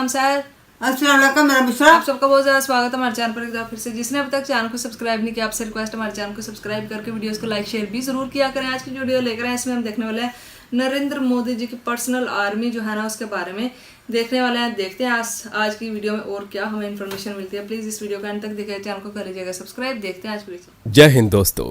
अस्सलाम सर। अस्सलाम वालेकुम मेरा मिश्रा। आप सबका बहुत ज़्यादा स्वागत है हमारे चैनल पर एक बार फिर से। जिसने अभी तक चैनल को सब्सक्राइब नहीं किया, आपसे रिक्वेस्ट है हमारे चैनल को सब्सक्राइब करके वीडियोस को लाइक शेयर भी जरूर किया करें। आज की जो वीडियो लेकर आए इसमें हम देखने वाले हैं नरेंद्र मोदी जी की पर्सनल आर्मी जो है ना उसके बारे में देखने वाले हैं। देखते हैं आज की वीडियो में और क्या हमें इन्फॉर्मेशन मिलती है। प्लीज़ इस वीडियो को अंत तक देखिए, चैनल को कर लीजिएगा सब्सक्राइब। देखते हैं आज वीडियो। जय हिंद दोस्तों।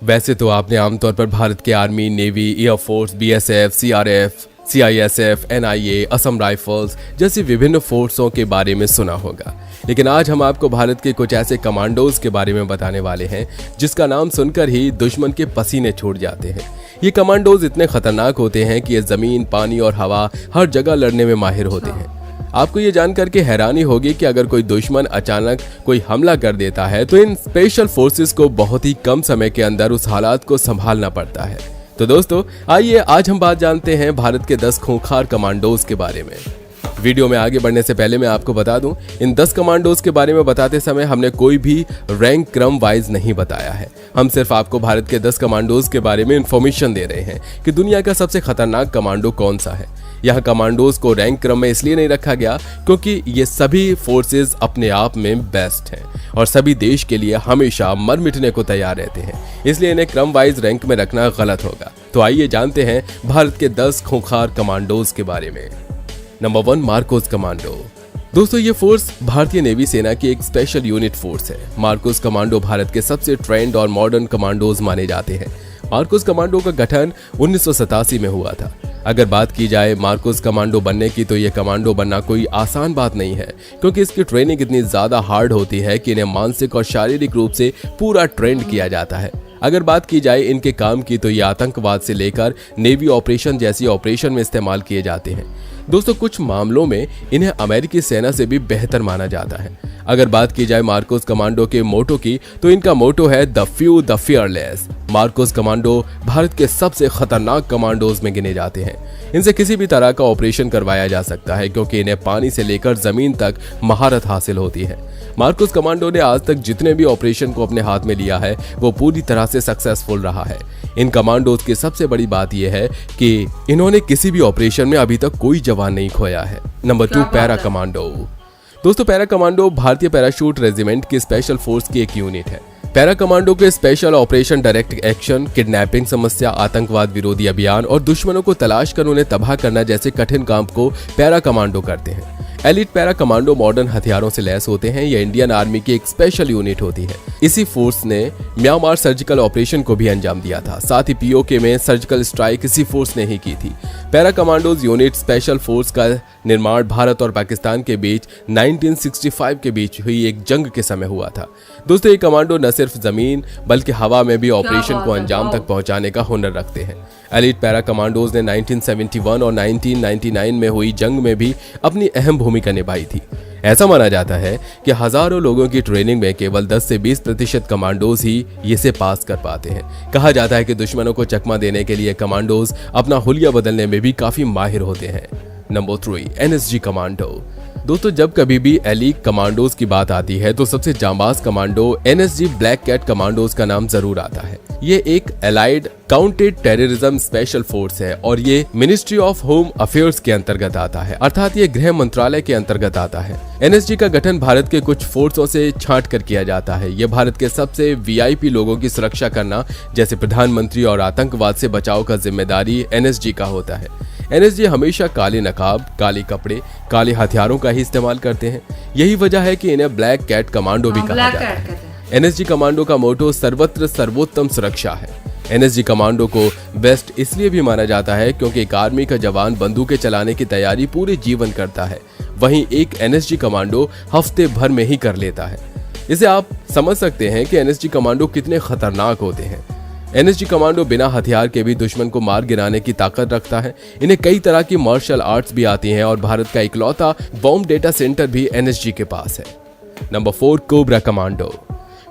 वैसे तो आपने आमतौर पर भारत के army, navy, air force, BSF, CRF, CISF, NIA, Assam rifles जैसी विभिन्न फोर्सों के बारे में सुना होगा, लेकिन आज हम आपको भारत के कुछ ऐसे कमांडोज के बारे में बताने वाले हैं जिसका नाम सुनकर ही दुश्मन के पसीने छूट जाते हैं। ये कमांडोज इतने खतरनाक होते हैं कि ये जमीन, पानी और हवा हर जगह लड़ने में माहिर होते हैं। आपको ये जानकर के हैरानी होगी कि अगर कोई दुश्मन अचानक कोई हमला कर देता है तो इन स्पेशल फोर्सेस को बहुत ही कम समय के अंदर उस हालात को संभालना पड़ता है। तो दोस्तों आइए आज हम बात जानते हैं भारत के 10 खूंखार कमांडोज के बारे में। वीडियो में आगे बढ़ने से पहले मैं आपको बता दूं, इन 10 कमांडोज के बारे में बताते समय हमने कोई भी रैंक क्रम वाइज नहीं बताया है। हम सिर्फ आपको भारत के 10 कमांडोज के बारे में इंफॉर्मेशन दे रहे हैं कि दुनिया का सबसे खतरनाक कमांडो कौन सा है। यहाँ कमांडोज को रैंक क्रम में इसलिए नहीं रखा गया क्योंकि ये सभी फोर्सेज अपने आप में बेस्ट हैं और सभी देश के लिए हमेशा मर मिटने को तैयार रहते हैं, इसलिए इन्हें क्रम वाइज रैंक में रखना गलत होगा। तो आइए जानते हैं भारत के 10 खूंखार कमांडोज के बारे में। Number 1, Marcos commando. दोस्तों ये फोर्स भारतीय नेवी सेना की एक स्पेशल यूनिट फोर्स है। मार्कोस कमांडो भारत के सबसे ट्रेंड और मॉडर्न कमांडोज माने जाते हैं। मार्कोस कमांडो का गठन 1987 में हुआ था। अगर बात की जाए मार्कोस कमांडो बनने की, तो ये कमांडो बनना कोई आसान बात नहीं है क्योंकि इसकी ट्रेनिंग इतनी ज्यादा हार्ड होती है कि इन्हें मानसिक और शारीरिक रूप से पूरा ट्रेंड किया जाता है। अगर बात की जाए इनके काम की, तो ये आतंकवाद से लेकर नेवी ऑपरेशन जैसी ऑपरेशन में इस्तेमाल किए जाते हैं। दोस्तों कुछ मामलों में इन्हें अमेरिकी सेना से भी बेहतर माना जाता है। अगर बात की जाए मार्कोस कमांडो के मोटो की, तो इनका मोटो है the few the fearless. Marcos commando Bharat के सबसे खतरनाक कमांडोज में गिने जाते हैं। इनसे किसी भी तरह का ऑपरेशन करवाया जा सकता है क्योंकि इन्हें पानी से लेकर जमीन तक महारत हासिल होती है। मार्कोस कमांडो ने आज तक जितने भी ऑपरेशन को अपने हाथ में लिया है वो पूरी तरह से सक्सेसफुल रहा है। इन कमांडोज की सबसे बड़ी बात यह है कि इन्होंने किसी भी ऑपरेशन में अभी तक कोई जवान नहीं खोया है। Number 2, para commando. दोस्तों पैरा कमांडो भारतीय पैराशूट रेजिमेंट की स्पेशल फोर्स की एक यूनिट है। पैरा कमांडो के special operation, direct action, kidnapping समस्या, आतंकवाद विरोधी अभियान और दुश्मनों को तलाश कर उन्हें तबाह करना जैसे कठिन काम को पैरा कमांडो करते हैं। एलिट पैरा कमांडो मॉडर्न हथियारों से लैस होते हैं। यह इंडियन आर्मी की एक स्पेशल यूनिट होती है। इसी फोर्स ने म्यांमार सर्जिकल ऑपरेशन को भी अंजाम दिया था। साथ ही पीओके में सर्जिकल स्ट्राइक इसी फोर्स ने ही की थी। Para commandos unit special force का निर्माण भारत और पाकिस्तान के बीच 1965 के बीच हुई एक जंग के समय हुआ था। दोस्तों ये कमांडो न सिर्फ जमीन बल्कि हवा में भी ऑपरेशन को अंजाम तक पहुंचाने का हुनर रखते हैं। एलिट पैरा कमांडोज ने 1971 और 1999 में हुई जंग में भी अपनी अहम भूमिका निभाई थी। ऐसा माना जाता है कि हजारों लोगों की ट्रेनिंग में केवल 10 से 20% कमांडोज ही इसे पास कर पाते हैं। कहा जाता है कि दुश्मनों को चकमा देने के लिए कमांडोज अपना हुलिया बदलने में भी काफी माहिर होते हैं। Number 3, NSG commando. दोस्तों जब कभी भी एलीट कमांडोज की बात आती है तो सबसे जांबाज commando NSG black cat commandos का नाम जरूर आता है। ये एक allied counted terrorism special force है और ये मिनिस्ट्री ऑफ होम अफेयर्स के अंतर्गत आता है, अर्थात ये गृह मंत्रालय के अंतर्गत आता है। एनएसजी का गठन भारत के कुछ फोर्सों से छांट कर किया जाता है। ये भारत के सबसे वीआईपी लोगों की सुरक्षा करना जैसे प्रधानमंत्री और आतंकवाद से बचाव का जिम्मेदारी एनएसजी का होता है। एनएसजी हमेशा काले नकाब, काले कपड़े, काले हथियारों का ही इस्तेमाल करते हैं। यही वजह है कि इन्हें ब्लैक कैट कमांडो भी कहा जाता है। एनएसजी कमांडो का मोटो सर्वत्र सर्वोत्तम सुरक्षा है। एनएसजी कमांडो को बेस्ट इसलिए भी माना जाता है क्योंकि एक आर्मी का जवान बंदूकें चलाने की तैयारी पूरे जीवन करता है, वहीं एक एनएसजी कमांडो हफ्ते भर में ही कर लेता है। इसे आप समझ सकते हैं कि एनएसजी कमांडो कितने खतरनाक होते हैं। एनएसजी कमांडो बिना हथियार के भी दुश्मन को मार गिराने की ताकत रखता है। इन्हें कई तरह की मार्शल आर्ट्स भी आती हैं और भारत का इकलौता बॉम्ब डेटा सेंटर भी एनएसजी के पास है। Number 4, cobra commando.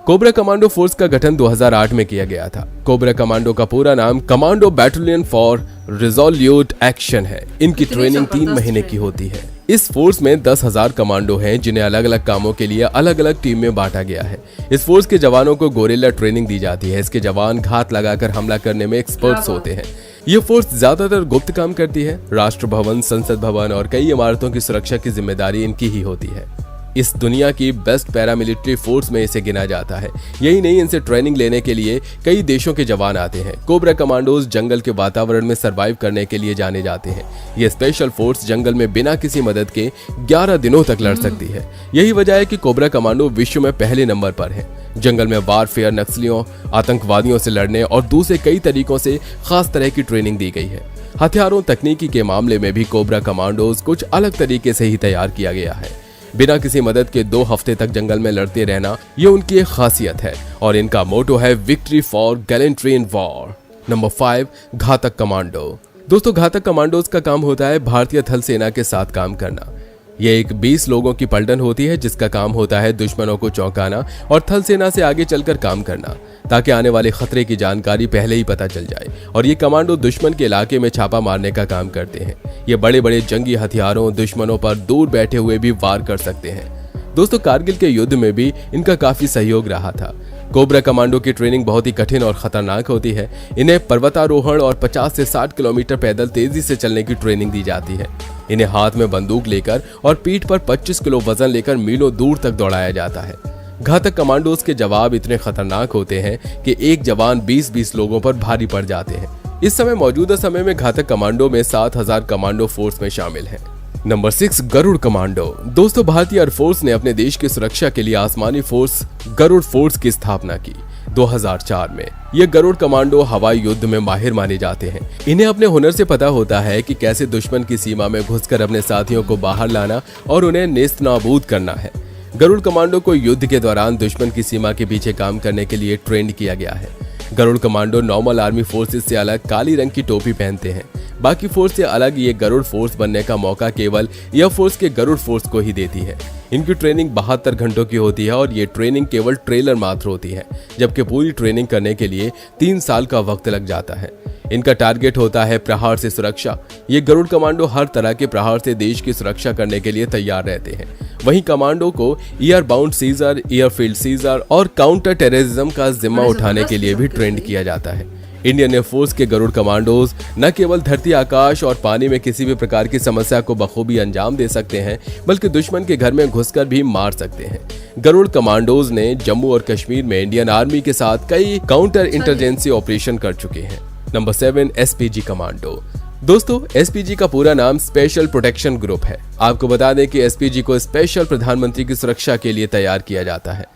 Cobra commando force का गठन 2008 में किया गया था। कोबरा कमांडो का पूरा नाम commando battalion for resolute action है। इनकी ट्रेनिंग 3 महीने की होती है। इस फोर्स में 10,000 कमांडो हैं जिन्हें अलग अलग कामों के लिए अलग अलग टीम में बांटा गया है। इस फोर्स के जवानों को गोरिल्ला ट्रेनिंग दी जाती है। इसके जवान घात लगाकर हमला करने में एक्सपर्ट्स होते हैं। ये फोर्स ज्यादातर गुप्त काम करती है। राष्ट्र भवन, संसद भवन और कई इमारतों की सुरक्षा की जिम्मेदारी इनकी ही होती है। इस दुनिया की बेस्ट पैरामिलिट्री फोर्स में इसे गिना जाता है। यही नहीं, इनसे ट्रेनिंग लेने के लिए कई देशों के जवान आते हैं। कोबरा कमांडोज जंगल के वातावरण में सरवाइव करने के लिए जाने जाते हैं। ये स्पेशल फोर्स जंगल में बिना किसी मदद के 11 दिनों तक लड़ सकती है। यही वजह है कि कोबरा कमांडो विश्व में पहले नंबर पर है। जंगल में वारफेयर, नक्सलियों, आतंकवादियों से लड़ने और दूसरे कई तरीकों से खास तरह की ट्रेनिंग दी गई है। हथियारों, तकनीकी के मामले में भी कोबरा कमांडोज कुछ अलग तरीके से ही तैयार किया गया है। बिना किसी मदद के 2 हफ्ते तक जंगल में लड़ते रहना, ये उनकी एक खासियत है और इनका मोटो है victory for gallantry in war. Number 5, घातक कमांडो। दोस्तों, घातक कमांडोज का काम होता है भारतीय थल सेना के साथ काम करना। ये एक 20 लोगों की पलटन होती है जिसका काम होता है दुश्मनों को चौंकाना और थल सेना से आगे चलकर काम करना, ताकि आने वाले खतरे की जानकारी पहले ही पता चल जाए। और ये कमांडो दुश्मन के इलाके में छापा मारने का काम करते हैं। ये बड़े बड़े जंगी हथियारों, दुश्मनों पर दूर बैठे हुए भी वार कर सकते हैं। दोस्तों, कारगिल के युद्ध में भी इनका काफी सहयोग रहा था। कोबरा कमांडो की ट्रेनिंग बहुत ही कठिन और खतरनाक होती है। इन्हें पर्वतारोहण और 50 से 60 किलोमीटर पैदल तेजी से चलने की ट्रेनिंग दी जाती है। इन्हें हाथ में बंदूक लेकर और पीठ पर 25 किलो वजन लेकर मीलों दूर तक दौड़ाया जाता है। घातक कमांडोज के जवाब इतने खतरनाक होते हैं कि एक जवान 20-20 लोगों पर भारी पड़ जाते हैं। इस समय मौजूदा समय में घातक कमांडो में 7000 कमांडो फोर्स में शामिल हैं। Number 6, Garud commando. दोस्तों, भारतीय एयरफोर्स ने अपने देश की सुरक्षा के लिए आसमानी फोर्स गरुड़ फोर्स की स्थापना की 2004 में। ये गरुड़ कमांडो हवाई युद्ध में माहिर माने जाते हैं। इन्हें अपने हुनर से पता होता है कि कैसे दुश्मन की सीमा में घुसकर अपने साथियों को बाहर लाना और उन्हें नेस्तनाबूद करना है। गरुड़ कमांडो को युद्ध के दौरान दुश्मन की सीमा के पीछे काम करने के लिए ट्रेंड किया गया है। Garud commando normal army forces से अलग काली रंग की टोपी पहनते हैं। बाकी फोर्स से अलग ये गरुड़ फोर्स बनने का मौका केवल एयरफोर्स के गरुड़ फोर्स को ही देती है। इनकी ट्रेनिंग 72 घंटों की होती है और ये ट्रेनिंग केवल ट्रेलर मात्र होती है, जबकि पूरी ट्रेनिंग करने के लिए 3 साल का वक्त लग जाता है। इनका टारगेट होता है प्रहार से सुरक्षा। ये गरुड़ कमांडो हर तरह के प्रहार से देश की सुरक्षा करने के लिए तैयार रहते हैं। वहीं कमांडो को air bound seizure, airfield seizure और काउंटर टेररिज्म का जिम्मा उठाने के लिए भी ट्रेंड किया जाता है। इंडियन एयरफोर्स के गरुड़ कमांडोज न केवल धरती, आकाश और पानी में किसी भी प्रकार की समस्या को बखूबी अंजाम दे सकते हैं, बल्कि दुश्मन के घर में घुसकर भी मार सकते हैं। गरुड़ कमांडोज ने जम्मू और कश्मीर में इंडियन आर्मी के साथ कई काउंटर इंटरजेंसी ऑपरेशन कर चुके हैं। Number 7, SPG commando. दोस्तों, एसपीजी का पूरा नाम स्पेशल प्रोटेक्शन ग्रुप है। आपको बता दें कि एसपीजी को स्पेशल प्रधानमंत्री की सुरक्षा के लिए तैयार किया जाता है।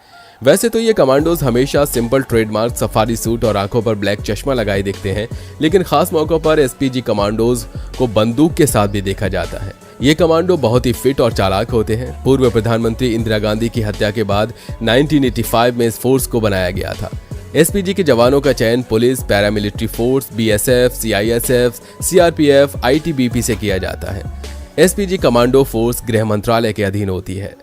वैसे तो ये कमांडोज हमेशा सिंपल ट्रेडमार्क सफारी सूट और आंखों पर ब्लैक चश्मा लगाए दिखते हैं, लेकिन खास मौकों पर एसपीजी कमांडोज को बंदूक के साथ भी देखा जाता है। ये कमांडो बहुत ही फिट और चालाक होते हैं। पूर्व प्रधानमंत्री इंदिरा गांधी की हत्या के बाद 1985 में इस फोर्स को बनाया गया था। एसपीजी के जवानों का चयन police, paramilitary force, BSF, CISF, CRPF, ITBP से किया जाता है। एसपीजी कमांडो फोर्स गृह मंत्रालय के अधीन होती है।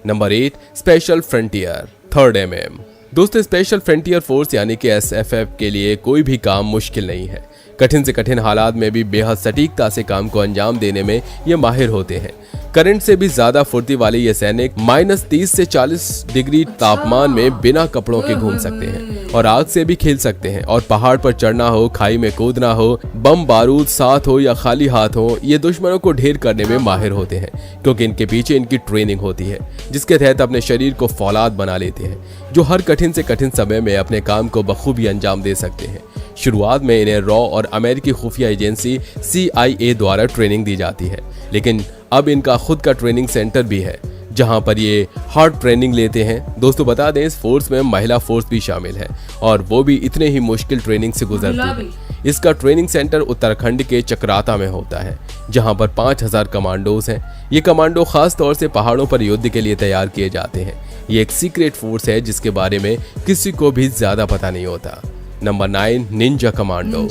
Number 8, special frontier 3rd MM। दोस्तों, स्पेशल फ्रंटियर फोर्स यानी कि एसएफएफ के लिए कोई भी काम मुश्किल नहीं है। कठिन से कठिन हालात में भी बेहद सटीकता से काम को अंजाम देने में ये माहिर होते हैं। करंट से भी ज्यादा फुर्ती वाले ये सैनिक -30 से 40 डिग्री तापमान में बिना कपड़ों के घूम सकते हैं और आग से भी खेल सकते हैं। और पहाड़ पर चढ़ना हो, खाई में कूदना हो, बम बारूद साथ हो या खाली हाथ हो, ये दुश्मनों को ढेर करने में माहिर होते हैं, क्योंकि इनके पीछे इनकी ट्रेनिंग होती है, जिसके तहत अपने शरीर को फौलाद बना लेते हैं, जो हर कठिन से कठिन समय में अपने काम को बखूबी अंजाम दे सकते हैं। शुरुआत में इन्हें रॉ और अमेरिकी खुफिया एजेंसी CIA द्वारा ट्रेनिंग दी जाती है, लेकिन अब इनका खुद का ट्रेनिंग सेंटर भी है, जहां पर ये हार्ड ट्रेनिंग लेते हैं। दोस्तों, बता दें, इस फोर्स में महिला फोर्स भी शामिल है और वो भी इतने ही मुश्किल ट्रेनिंग से गुजरती है। इसका ट्रेनिंग सेंटर उत्तराखंड के चक्राता में होता है, जहां पर 5000 कमांडोज हैं। ये कमांडो खास तौर से पहाड़ों पर युद्ध के लिए तैयार किए जाते हैं। ये एक सीक्रेट फोर्स है जिसके बारे में किसी को भी ज्यादा पता नहीं होता। Number 9, Ninja commando.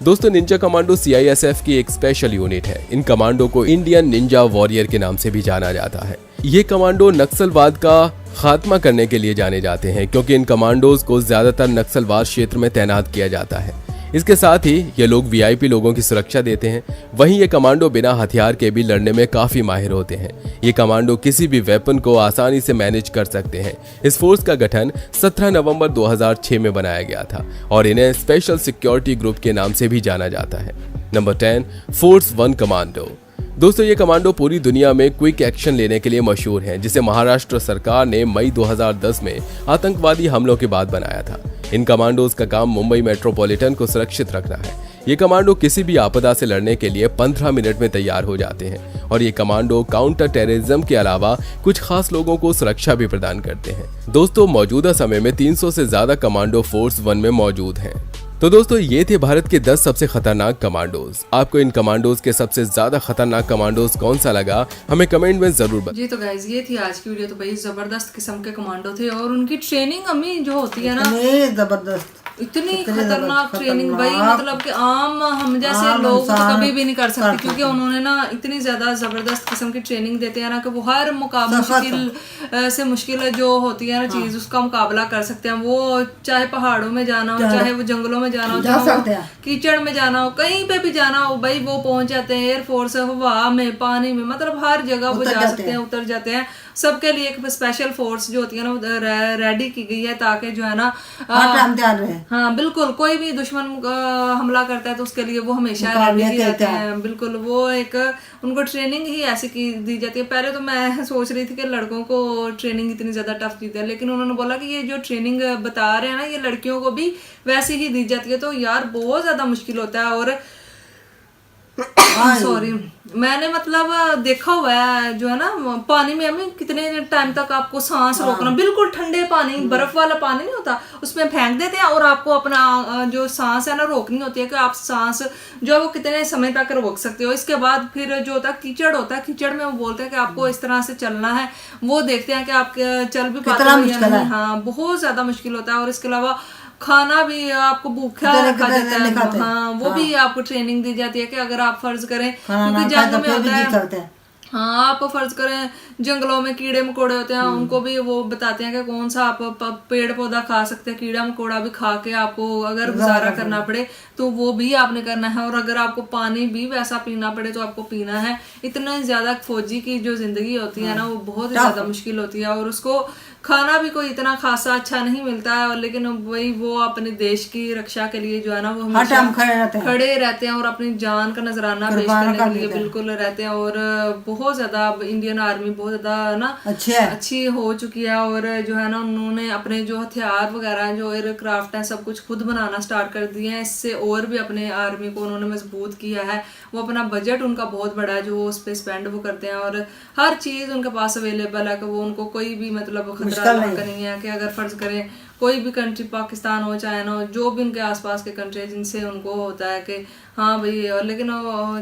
दोस्तों, निंजा कमांडो CISF की एक स्पेशल यूनिट है। इन कमांडो को इंडियन निंजा वॉरियर के नाम से भी जाना जाता है। ये कमांडो नक्सलवाद का खात्मा करने के लिए जाने जाते हैं, क्योंकि इन कमांडोज को ज्यादातर नक्सलवाद क्षेत्र में तैनात किया जाता है। इसके साथ ही ये लोग वीआईपी लोगों की सुरक्षा देते हैं। वहीं ये कमांडो बिना हथियार के भी लड़ने में काफी माहिर होते हैं। ये कमांडो किसी भी वेपन को आसानी से मैनेज कर सकते हैं। इस फोर्स का गठन 17 नवंबर 2006 में बनाया गया था और इन्हें स्पेशल सिक्योरिटी ग्रुप के नाम से भी जाना जाता है। Number 10, force 1 commando. दोस्तों, ये कमांडो पूरी दुनिया में क्विक एक्शन लेने के लिए मशहूर हैं, जिसे महाराष्ट्र सरकार ने मई 2010 में आतंकवादी हमलों के बाद बनाया था। इन कमांडोज का काम मुंबई मेट्रोपॉलिटन को सुरक्षित रखना है। ये कमांडो किसी भी आपदा से लड़ने के लिए 15 मिनट में तैयार हो जाते हैं और ये कमांडो काउंटर टेररिज्म के अलावा कुछ खास लोगों को सुरक्षा भी प्रदान करते हैं। दोस्तों, मौजूदा समय में 300 से ज्यादा कमांडो फोर्स 1 में मौजूद हैं। तो दोस्तों, ये थे भारत के 10 सबसे खतरनाक कमांडोज। आपको इन कमांडोज के सबसे ज्यादा खतरनाक कमांडोज कौन सा लगा, हमें कमेंट में जरूर बताएं। जी तो गाइज, ये थी आज की वीडियो। तो भाई जबरदस्त किस्म के कमांडो थे और उनकी ट्रेनिंग अम्मी जो होती है ना, जबरदस्त, इतनी खतरनाक ट्रेनिंग भाई, मतलब कि आम हम जैसे लोग तो कभी भी नहीं कर सकते, क्योंकि उन्होंने ना इतनी ज्यादा जबरदस्त किस्म की ट्रेनिंग देते हैं ना कि वो हर मुश्किल से मुश्किल जो होती है ना चीज, उसका मुकाबला कर सकते हैं। वो चाहे पहाड़ों में जाना हो, चाहे वो जंगलों में जाना हो, चाहे कीचड़ में जाना हो, कहीं पे भी जाना हो भाई, वो पहुंच जाते हैं। एयरफोर्स हवा में, पानी में, मतलब हर जगह वो जा सकते हैं, उतर जाते हैं। सबके लिए एक स्पेशल फोर्स जो होती है ना रेडी की गई है, ताकि जो है ना हाँ बिल्कुल, कोई भी दुश्मन हमला करता है तो उसके लिए वो हमेशा रेडी रहते हैं। बिल्कुल, वो एक उनको ट्रेनिंग ही ऐसी की दी जाती है। पहले तो मैं सोच रही थी कि लड़कों को ट्रेनिंग इतनी ज्यादा टफ दी है, लेकिन उन्होंने बोला कि ये जो ट्रेनिंग बता रहे हैं ना, ये लड़कियों को भी वैसी ही दी जाती है। तो यार बहुत ज्यादा मुश्किल होता है। और सॉरी, मैंने मतलब देखा हुआ है जो है ना, पानी में हमें कितने टाइम तक आपको सांस रोकना, बिल्कुल ठंडे पानी, बर्फ वाला पानी नहीं होता, उसमें फेंक देते हैं और आपको अपना जो सांस है ना रोकनी होती है, कि आप सांस जो है वो कितने समय तक रोक सकते हो। इसके बाद फिर जो होता है कीचड़ होता है, कीचड़ में वो बोलते हैं कि आपको इस तरह से चलना है, वो देखते हैं कि आप चल भी पाते हो या नहीं। हाँ, बहुत ज्यादा मुश्किल होता है। और इसके अलावा खाना भी आपको भूखा रखा जाता है। हाँ, वो भी आपको ट्रेनिंग दी जाती है कि अगर आप फर्ज करें, क्योंकि जंग में होता है, हाँ आप फर्ज करें जंगलों में कीड़े मकोड़े होते हैं, उनको भी वो बताते हैं कि कौन सा आप पेड़ पौधा खा सकते हैं। कीड़ा मकोड़ा भी खा के आपको अगर गुजारा करना पड़े तो वो भी आपने करना है। और अगर आपको पानी भी वैसा पीना पड़े तो आपको पीना है। इतना ज्यादा फौजी की जो जिंदगी होती है ना, वो बहुत ही ज्यादा मुश्किल होती है। और उसको खाना भी कोई इतना खासा अच्छा नहीं मिलता है, लेकिन वही वो अपने देश की रक्षा के लिए जो है ना, वो हमेशा खड़े रहते हैं और अपनी जान का नजराना पेश करने के लिए बिल्कुल रहते हैं। और बहुत ज्यादा इंडियन आर्मी बहुत ज्यादा ना अच्छी हो चुकी है। और जो है ना, उन्होंने अपने जो हथियार वगैरह, जो एयरक्राफ्ट है, सब कुछ खुद बनाना स्टार्ट कर दिए हैं। इससे और भी अपने आर्मी को उन्होंने मजबूत किया है। वो अपना बजट उनका बहुत बड़ा है जो उस पे स्पेंड वो करते हैं, और हर चीज उनके पास अवेलेबल है कि वो उनको कोई भी मतलब खतरा नहीं है। कि अगर फर्ज करें कोई भी कंट्री, पाकिस्तान हो, चाइना हो, जो भी उनके आसपास के कंट्री जिनसे उनको होता है कि हाँ भाई, लेकिन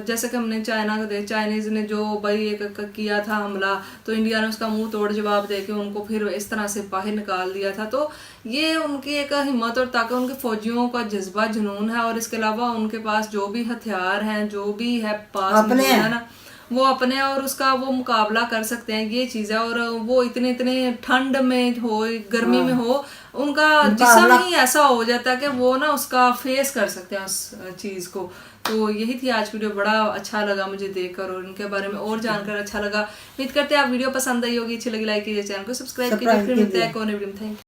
जैसे कि हमने चाइना को चाइनीज ने जो भाई एक किया था हमला, तो इंडिया ने उसका मुंह तोड़ जवाब देके उनको फिर इस तरह से बाहर निकाल दिया था। तो ये उनकी एक हिम्मत और ताकत, उनके फौजियों का जज्बा, जुनून है। और इसके अलावा उनके पास जो भी हथियार हैं, जो भी है पास में है ना, वो अपने और उसका वो मुकाबला कर सकते हैं, ये चीज है। और वो इतने ठंड में हो, गर्मी में हो, उनका जिस्म ही ऐसा हो जाता है कि वो ना उसका फेस कर सकते हैं उस चीज को। तो यही थी आज वीडियो। बड़ा अच्छा लगा मुझे देखकर और उनके बारे में और जानकर अच्छा लगा। उम्मीद करते हैं आप वीडियो पसंद आई होगी, अच्छी लगी लाइक कीजिए, चैनल को सब्सक्राइब कीजिए। फिर मिलते हैं एक और वीडियो में। Thank you.